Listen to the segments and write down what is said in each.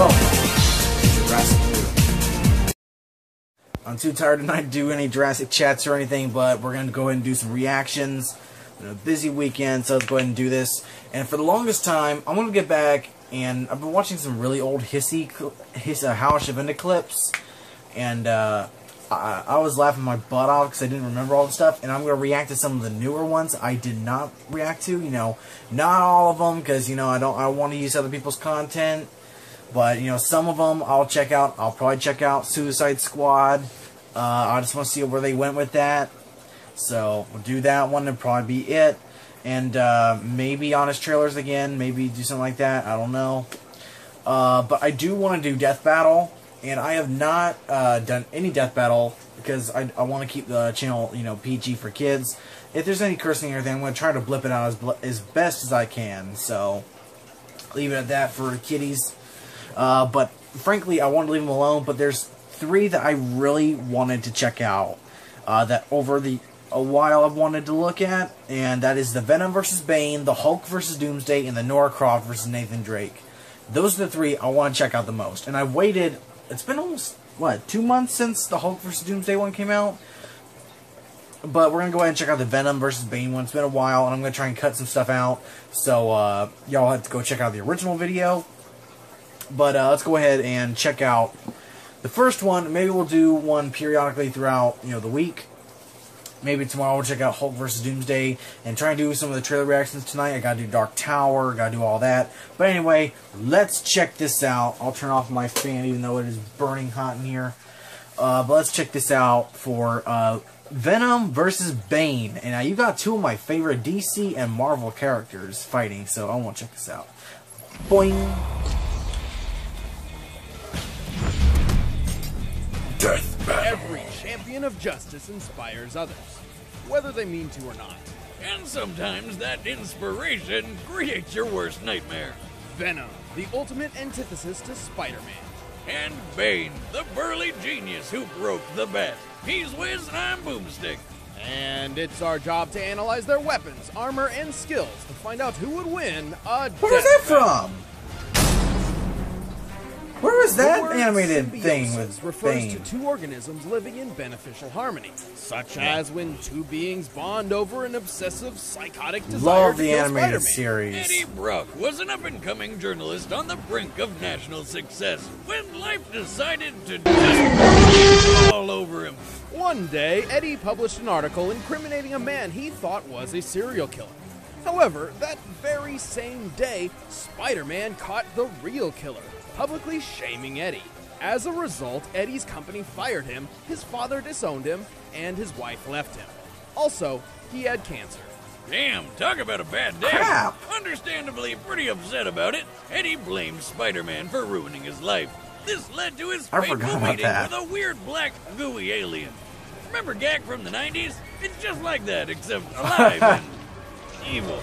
welcome to Jurassic World. I'm too tired tonight to do any Jurassic chats or anything, but we're going to go ahead and do some reactions. A busy weekend, so let's go ahead and do this. And for the longest time, I'm going to get back, and I've been watching some really old How I Should End It clips, and I was laughing my butt off because I didn't remember all the stuff, and I'm going to react to some of the newer ones I did not react to, not all of them, because, I want to use other people's content, but, some of them I'll check out. I'll probably check out Suicide Squad. I just want to see where they went with that. So, we'll do that one and probably be it. And, maybe Honest Trailers again. Maybe do something like that. I don't know. But I do want to do Death Battle. And I have not, done any Death Battle. Because I want to keep the channel, PG for kids. If there's any cursing or anything, I'm going to try to blip it out as best as I can. So, leave it at that for kiddies. But, frankly, I want to leave them alone. But there's 3 that I really wanted to check out. That over a while I've wanted to look at, and that is the Venom vs. Bane, the Hulk vs. Doomsday, and the Nora Croft vs. Nathan Drake. Those are the 3 I want to check out the most. And I waited, it's been almost, 2 months since the Hulk vs. Doomsday one came out? But we're going to go ahead and check out the Venom vs. Bane one. It's been a while, and I'm going to try and cut some stuff out. So, y'all have to go check out the original video. But, let's go ahead and check out the first one. Maybe we'll do one periodically throughout, the week. Maybe tomorrow we'll check out Hulk vs. Doomsday and try and do some of the trailer reactions tonight. I gotta do Dark Tower, gotta do all that. But anyway, let's check this out. I'll turn off my fan even though it is burning hot in here. But let's check this out for Venom vs. Bane. And now you got 2 of my favorite DC and Marvel characters fighting, so I want to check this out. Boing! Death Battle. Every champion of justice inspires others, whether they mean to or not. And sometimes that inspiration creates your worst nightmare. Venom, the ultimate antithesis to Spider-Man. And Bane, the burly genius who broke the bat. He's Wiz and I'm Boomstick. And it's our job to analyze their weapons, armor, and skills to find out who would win a Where was that from? Where was that animated thing with refers Bane? to 2 organisms living in beneficial harmony, such as when 2 beings bond over an obsessive, psychotic desire Love to the kill animated Spider-Man. series. Eddie Brock was an up-and-coming journalist on the brink of national success when life decided to just all over him. One day, Eddie published an article incriminating a man he thought was a serial killer. However, that very same day, Spider-Man caught the real killer, publicly shaming Eddie. As a result, Eddie's company fired him, his father disowned him, and his wife left him. Also, he had cancer. Damn, talk about a bad day. Crap. Understandably pretty upset about it, Eddie blamed Spider-Man for ruining his life. This led to his I forgot fateful about meeting that. with a weird black gooey alien. Remember Gak from the 90s? It's just like that, except alive and evil.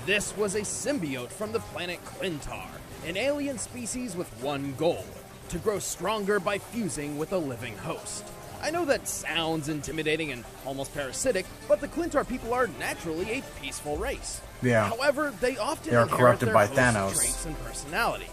This was a symbiote from the planet Clintar, an alien species with one goal: to grow stronger by fusing with a living host. I know that sounds intimidating and almost parasitic, but the Clintar people are naturally a peaceful race. Yeah. However, they often They are inherit corrupted their by host's Thanos. traits and personality.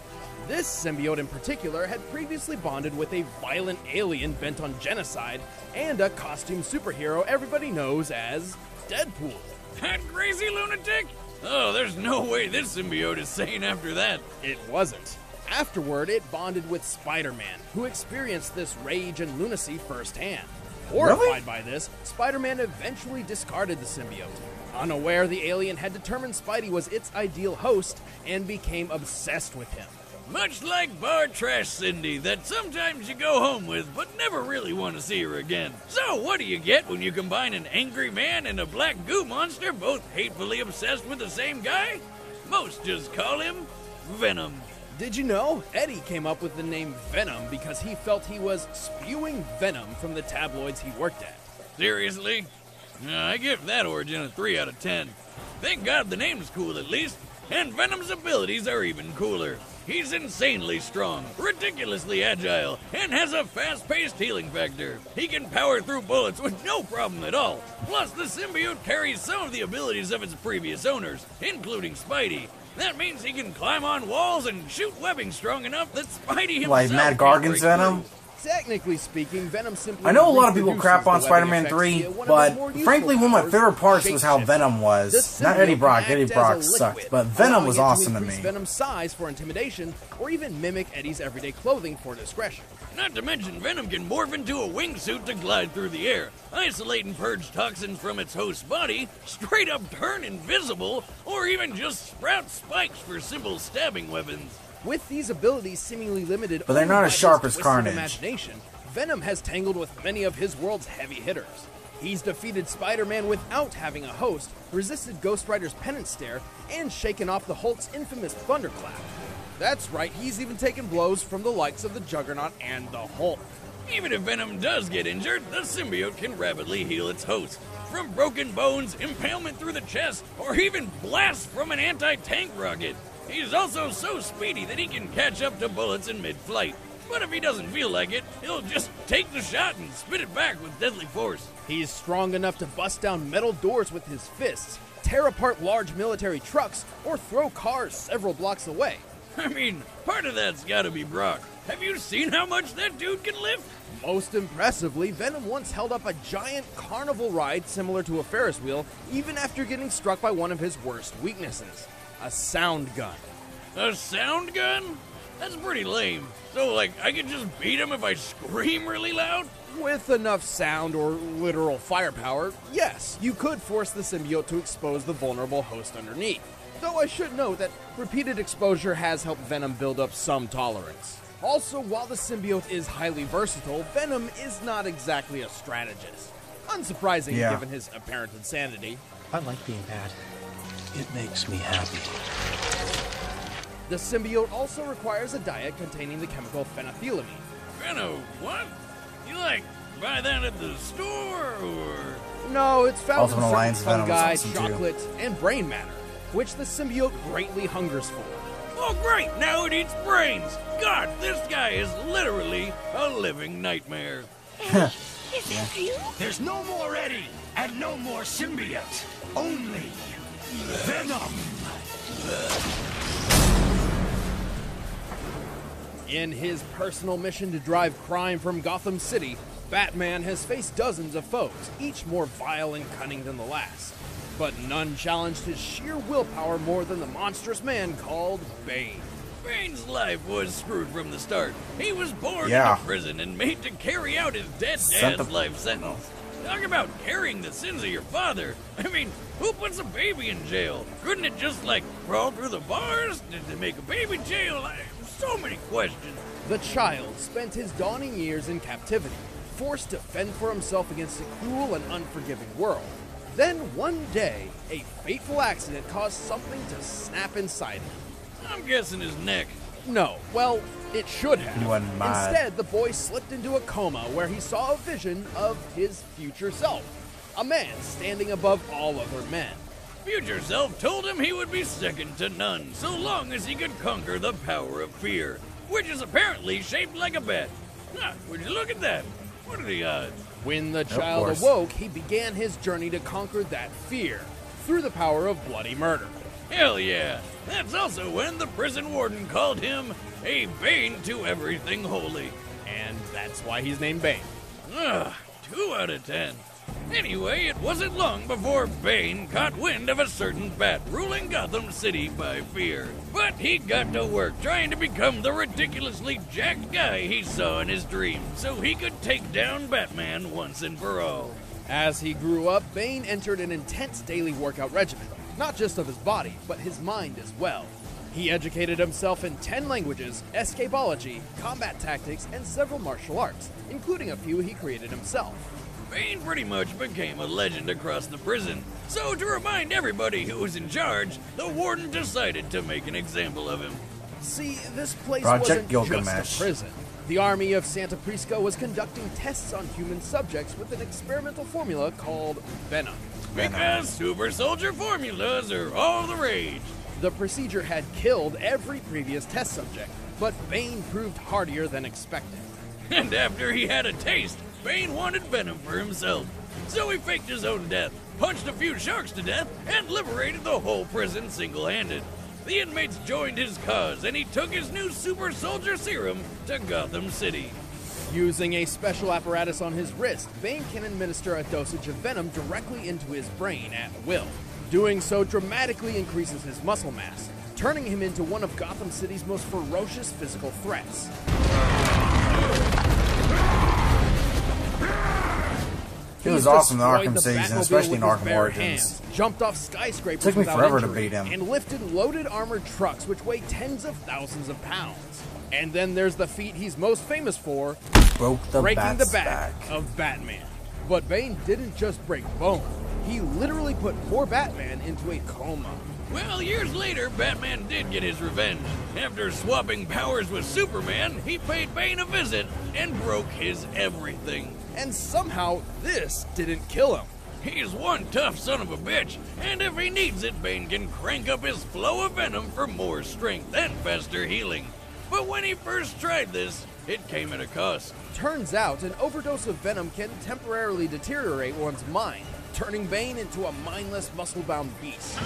This symbiote in particular had previously bonded with a violent alien bent on genocide and a costume superhero everybody knows as Deadpool. That crazy lunatic? Oh, there's no way this symbiote is sane after that. It wasn't. Afterward, it bonded with Spider-Man, who experienced this rage and lunacy firsthand. Horrified by this, Spider-Man eventually discarded the symbiote. Unaware the alien had determined Spidey was its ideal host and became obsessed with him. Much like bar trash Cindy that sometimes you go home with but never really want to see her again. So what do you get when you combine an angry man and a black goo monster both hatefully obsessed with the same guy? Most just call him Venom. Did you know Eddie came up with the name Venom because he felt he was spewing venom from the tabloids he worked at? Seriously? I give that origin a 3 out of 10. Thank God the name's cool at least, and Venom's abilities are even cooler. He's insanely strong, ridiculously agile, and has a fast-paced healing factor. He can power through bullets with no problem at all. Plus, the symbiote carries some of the abilities of its previous owners, including Spidey. That means he can climb on walls and shoot webbing strong enough that Spidey himself Like Matt can't Gargan's break Venom? through. Technically speaking, Venom simply I know a lot of people crap on reproduces the Spider-Man webbing 3, effects via one of but his more useful frankly, one of my powers, favorite parts was how shapeshifting. Venom was. The Not Eddie symbiote Brock. can Eddie act as Brock a sucked, liquid, but Venom allowing was it to awesome to increase me. Venom's size for intimidation, or even mimic Eddie's everyday clothing for discretion. Not to mention, Venom can morph into a wingsuit to glide through the air, isolate and purge toxins from its host's body, straight up turn invisible, or even just sprout spikes for simple stabbing weapons. With these abilities seemingly limited, But they're only not by as sharp his as twisted Carnage. Imagination, Venom has tangled with many of his world's heavy hitters. He's defeated Spider-Man without having a host, resisted Ghost Rider's penance stare, and shaken off the Hulk's infamous thunderclap. That's right, he's even taken blows from the likes of the Juggernaut and the Hulk. Even if Venom does get injured, the symbiote can rapidly heal its host. From broken bones, impalement through the chest, or even blasts from an anti-tank rocket. He's also so speedy that he can catch up to bullets in mid-flight. But if he doesn't feel like it, he'll just take the shot and spit it back with deadly force. He's strong enough to bust down metal doors with his fists, tear apart large military trucks, or throw cars several blocks away. I mean, part of that's gotta be Brock. Have you seen how much that dude can lift? Most impressively, Venom once held up a giant carnival ride similar to a Ferris wheel, even after getting struck by one of his worst weaknesses, a sound gun. A sound gun? That's pretty lame. So, like, I can just beat him if I scream really loud? With enough sound or literal firepower, yes, you could force the symbiote to expose the vulnerable host underneath. Though I should note that repeated exposure has helped Venom build up some tolerance. Also, while the symbiote is highly versatile, Venom is not exactly a strategist. Unsurprising given his apparent insanity. I like being bad. It makes me happy. The symbiote also requires a diet containing the chemical phenethylamine. Venom, what? You, like, buy that at the store, or...? No, it's found Ultimate in certain Alliance Venom was fungi, awesome, too. chocolate, and brain matter, which the symbiote greatly hungers for. Oh, great! Now it eats brains! God, this guy is literally a living nightmare. Is that you? There's no more Eddie and no more symbiote. Only Venom. In his personal mission to drive crime from Gotham City, Batman has faced dozens of foes, each more vile and cunning than the last. But none challenged his sheer willpower more than the monstrous man called Bane. Bane's life was screwed from the start. He was born Yeah. into prison and made to carry out his dead Sent dad's the- life sentence. Talk about carrying the sins of your father. I mean, who puts a baby in jail? Couldn't it just, like, crawl through the bars? Did they make a baby jail? So many questions. The child spent his dawning years in captivity, forced to fend for himself against a cruel and unforgiving world. Then one day, a fateful accident caused something to snap inside him. I'm guessing his neck. No, well, it should have. He wasn't mad. Instead, the boy slipped into a coma where he saw a vision of his future self, a man standing above all other men. Future self told him he would be second to none, so long as he could conquer the power of fear, which is apparently shaped like a bat. Ah, would you look at that? What are the odds? When the child course. awoke, he began his journey to conquer that fear through the power of bloody murder. Hell yeah! That's also when the prison warden called him a bane to everything holy. And that's why he's named Bane. Ugh, 2 out of 10. Anyway, it wasn't long before Bane caught wind of a certain bat ruling Gotham City by fear. But he got to work trying to become the ridiculously jacked guy he saw in his dreams so he could take down Batman once and for all. As he grew up, Bane entered an intense daily workout regimen, not just of his body, but his mind as well. He educated himself in 10 languages, escapology, combat tactics, and several martial arts, including a few he created himself. Bane pretty much became a legend across the prison. So to remind everybody who was in charge, the warden decided to make an example of him. See, this place Project wasn't Gilgamesh. just a prison. The army of Santa Prisca was conducting tests on human subjects with an experimental formula called Venom. Because super soldier formulas are all the rage. The procedure had killed every previous test subject, but Bane proved hardier than expected. And after he had a taste, Bane wanted Venom for himself. So he faked his own death, punched a few sharks to death, and liberated the whole prison single-handed. the inmates joined his cause and he took his new super soldier serum to Gotham City. Using a special apparatus on his wrist, Bane can administer a dosage of Venom directly into his brain at will. Doing so dramatically increases his muscle mass, turning him into one of Gotham City's most ferocious physical threats. It was awesome in Arkham Cities, and especially in Arkham Origins. Jumped off skyscrapers Took me without forever to injury, beat him. and lifted loaded armored trucks which weigh tens of thousands of pounds. And then there's the feat he's most famous for, breaking the back of Batman. But Bane didn't just break bone. He literally put poor Batman into a coma. Well, years later, Batman did get his revenge. After swapping powers with Superman, he paid Bane a visit and broke his everything. And somehow, this didn't kill him. He's one tough son of a bitch, and if he needs it, Bane can crank up his flow of venom for more strength and faster healing. But when he first tried this, it came at a cost. Turns out, an overdose of Venom can temporarily deteriorate one's mind, turning Bane into a mindless, muscle-bound beast.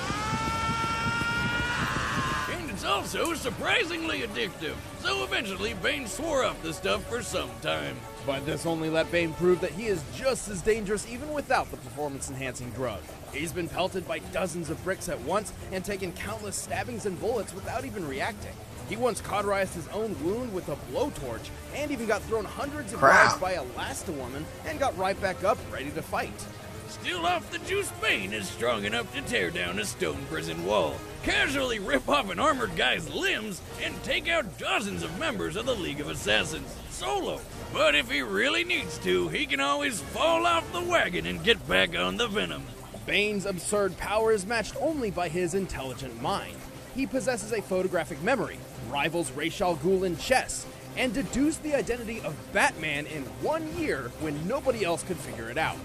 And it's also surprisingly addictive, so eventually Bane swore off the stuff for some time. But this only let Bane prove that he is just as dangerous even without the performance-enhancing drug. He's been pelted by dozens of bricks at once and taken countless stabbings and bullets without even reacting. He once cauterized his own wound with a blowtorch and even got thrown hundreds of yards by a Elasti-Woman and got right back up ready to fight. Still off the juice, Bane is strong enough to tear down a stone prison wall, casually rip off an armored guy's limbs, and take out dozens of members of the League of Assassins, solo. But if he really needs to, he can always fall off the wagon and get back on the Venom. Bane's absurd power is matched only by his intelligent mind. He possesses a photographic memory, rivals Ra's al Ghul in chess, and deduced the identity of Batman in 1 year when nobody else could figure it out.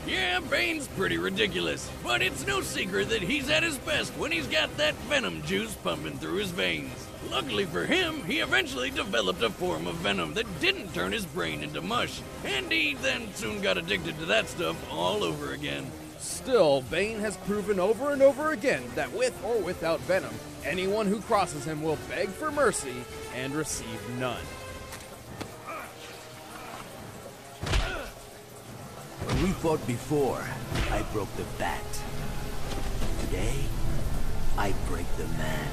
Yeah, Bane's pretty ridiculous, but it's no secret that he's at his best when he's got that venom juice pumping through his veins. Luckily for him, he eventually developed a form of venom that didn't turn his brain into mush, and he then soon got addicted to that stuff all over again. Still, Bane has proven over and over again that with or without Venom, anyone who crosses him will beg for mercy and receive none. When we fought before, I broke the bat. Today, I break the man.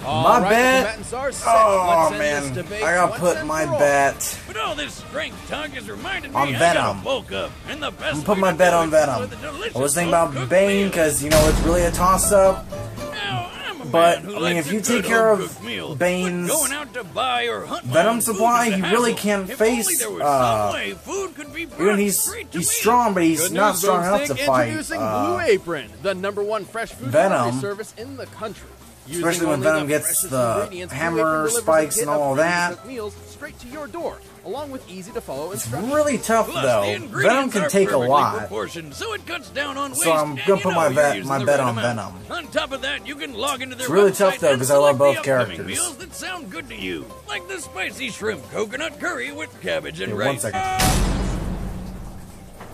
My bet. Oh man, I gotta put my bet But all this strength talk has reminded me on I Venom. gotta bulk up, and the best I'm gonna put way my to bet do on it Venom. is with a delicious I was thinking about home-cooked Bane meal. because, you know, it's really a toss-up. Now, I'm a But, man who I mean, likes if a you good take care of home-cooked meal, Bane's but going out to buy or hunt my Venom own food supply, is a he really hassle. can't If face, only there was some way food could be even brought he's straight to me. strong, but he's Good not news, strong enough to Boomstick, fight Introducing Blue Apron, the #1 fresh food Venom. delivery service in the country. Using Especially when only Venom the gets freshest the ingredients, Blue hammer Apron delivers a spikes kit and of all that. ready-to-cook meals straight to your door, along with easy-to-follow It's instructions. really tough Plus, the though. ingredients Venom can are take a perfectly lot. proportioned, so it cuts down on waste, So I'm and gonna you put know my you're bet using my the bet right on amount. Venom. On top of that, you can log into their It's really website tough, though, and 'cause I love select both the upcoming characters. meals that sound good to you, like the spicy shrimp coconut curry with cabbage and Here, rice. 1 second.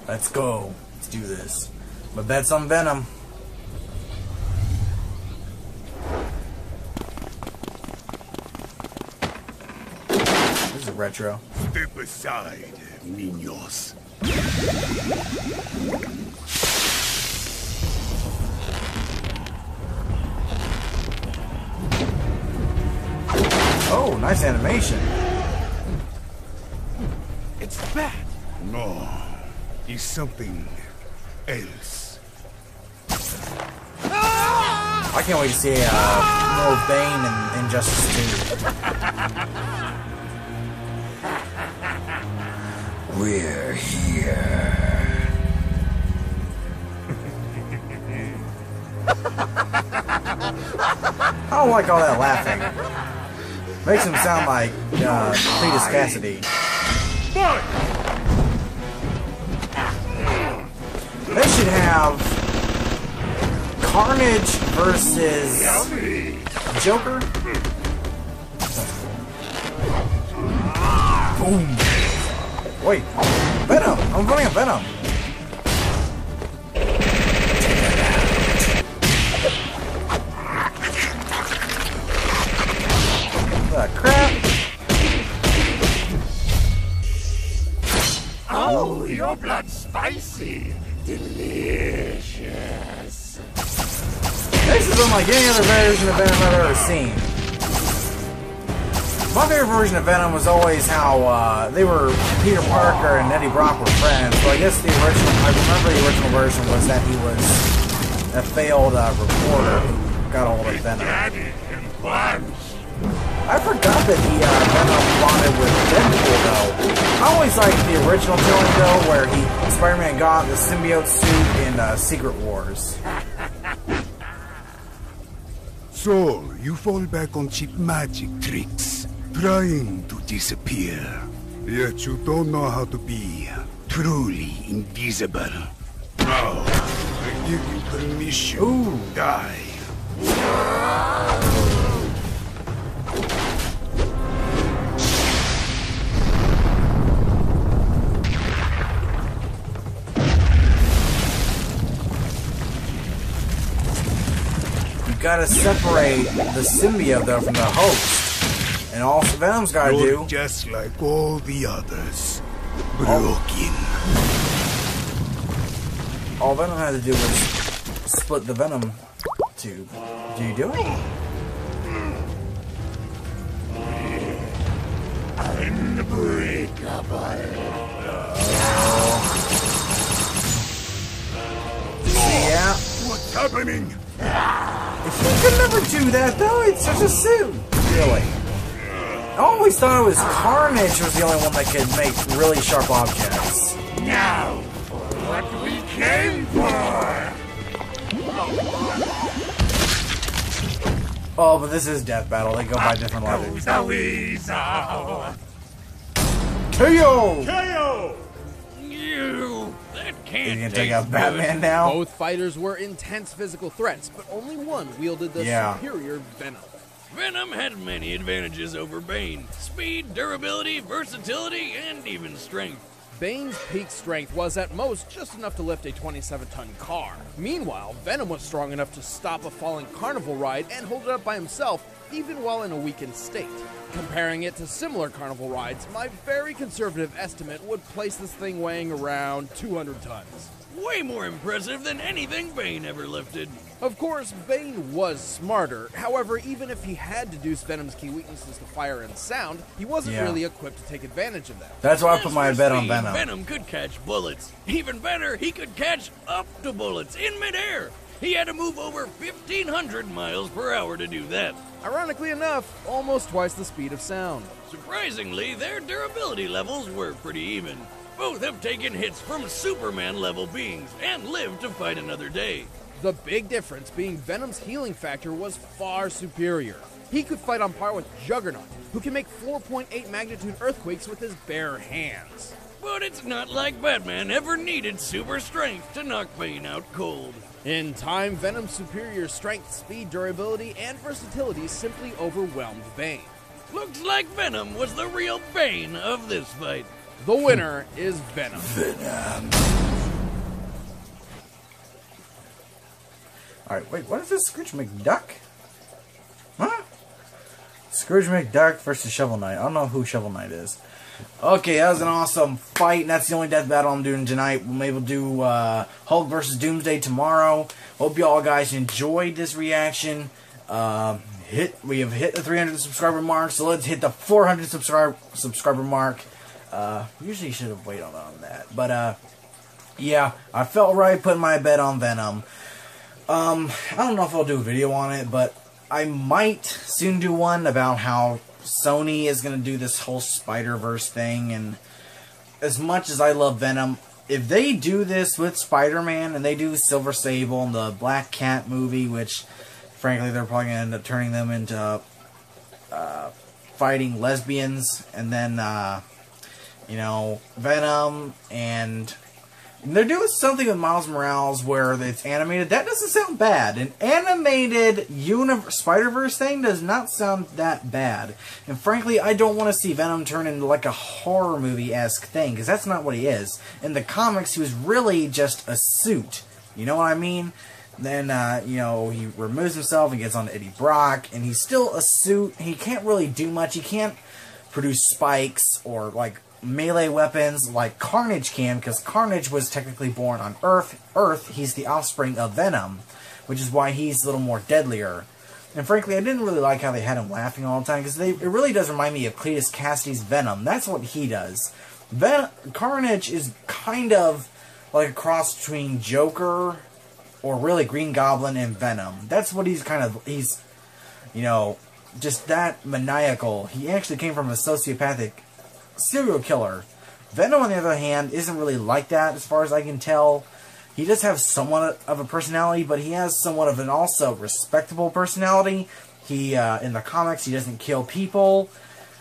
Let's go. Let's do this. My bet's on Venom. This is retro. Step aside, niños. Oh, nice animation. It's bad. No, he's something else. I can't wait to see more Bane and Injustice 2. We're here. I don't like all that laughing. Makes him sound like Cletus Cassidy. They should have Carnage versus Joker. Boom. Wait, Venom. I'm voting on Venom. is unlike any other version of Venom I've ever seen. My favorite version of Venom was always how Peter Parker and Eddie Brock were friends. So I guess I remember the original version was that he was a failed reporter who got a hold of Venom. I forgot that Venom bonded with Deadpool, though. I always liked the original telling, though, where Spider-Man got the symbiote suit in Secret Wars. So, you fall back on cheap magic tricks, trying to disappear. Yet you don't know how to be truly invisible. Now, I give you permission to die. Gotta separate the symbiote though from the host, and all Venom's gotta You're do. just like all the others, broken. All Venom had to do was split the Venom tube. Do you do it? Unbreakable. Yeah. What's happening? If he could never do that, though, it's such a suit. Really. I always thought it was Carnage was the only one that could make really sharp objects. Now, for what we came for! Oh, but this is Death Battle. They go by different levels. The weasel! KO! KO! You! That can't Are you gonna taste take out good. Batman now? Both fighters were intense physical threats, but only one wielded the superior Venom. Venom had many advantages over Bane. Speed, durability, versatility, and even strength. Bane's peak strength was at most just enough to lift a 27-ton car. Meanwhile, Venom was strong enough to stop a falling carnival ride and hold it up by himself, even while in a weakened state. Comparing it to similar carnival rides, my very conservative estimate would place this thing weighing around 200 tons. Way more impressive than anything Bane ever lifted. Of course, Bane was smarter. However, even if he had deduced Venom's key weaknesses to fire and sound, he wasn't really equipped to take advantage of them. That's why I put As my for bet on speed, Venom. Venom could catch bullets. Even better, he could catch up to bullets in midair. He had to move over 1,500 miles per hour to do that. Ironically enough, almost twice the speed of sound. Surprisingly, their durability levels were pretty even. Both have taken hits from Superman-level beings and lived to fight another day. The big difference being Venom's healing factor was far superior. He could fight on par with Juggernaut, who can make 4.8 magnitude earthquakes with his bare hands. But it's not like Batman ever needed super strength to knock Bane out cold. In time, Venom's superior strength, speed, durability, and versatility simply overwhelmed Bane. Looks like Venom was the real Bane of this fight. The winner is Venom. Alright, wait, what is this? Scrooge McDuck? Huh? Scrooge McDuck versus Shovel Knight. I don't know who Shovel Knight is. Okay, that was an awesome fight, and that's the only death battle I'm doing tonight. We'll maybe do Hulk versus Doomsday tomorrow. Hope you all guys enjoyed this reaction. We have hit the 300 subscriber mark, so let's hit the 400 subscriber mark. Usually should have waited on that, but yeah, I felt right putting my bet on Venom. I don't know if I'll do a video on it, but I might soon do one about how Sony is going to do this whole Spider-Verse thing, and as much as I love Venom, if they do this with Spider-Man, and they do Silver Sable and the Black Cat movie, which, frankly, they're probably going to end up turning them into fighting lesbians, and then, you know, Venom, and they're doing something with Miles Morales where it's animated. That doesn't sound bad. An animated Spider-Verse thing does not sound that bad. And frankly, I don't want to see Venom turn into like a horror movie-esque thing, because that's not what he is. In the comics, he was really just a suit. You know what I mean? Then, you know, he removes himself and gets on Eddie Brock, and he's still a suit. He can't really do much. He can't produce spikes or, like, melee weapons like Carnage can, because Carnage was technically born on Earth. He's the offspring of Venom. which is why he's a little more deadlier. And frankly, I didn't really like how they had him laughing all the time, because it really does remind me of Cletus Cassidy's Venom. That's what he does. Carnage is kind of like a cross between Joker, or really Green Goblin, and Venom. That's what he's you know, just that maniacal. He actually came from a sociopathic serial killer. Venom, on the other hand, isn't really like that, as far as I can tell. He does have somewhat of a personality, but he has somewhat of an also respectable personality. He, in the comics, he doesn't kill people.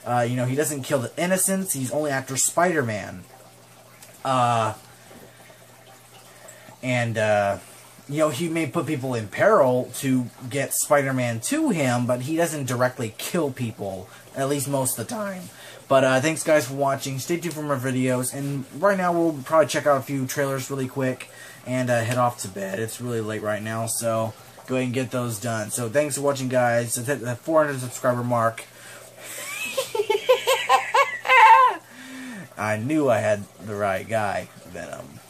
You know, he doesn't kill the innocents. He's only after Spider-Man. You know, he may put people in peril to get Spider-Man to him, but he doesn't directly kill people, at least most of the time. But thanks, guys, for watching. Stay tuned for more videos. And right now, we'll probably check out a few trailers really quick and head off to bed. It's really late right now, so go ahead and get those done. So thanks for watching, guys. Let's hit the 400 subscriber mark. I knew I had the right guy, Venom.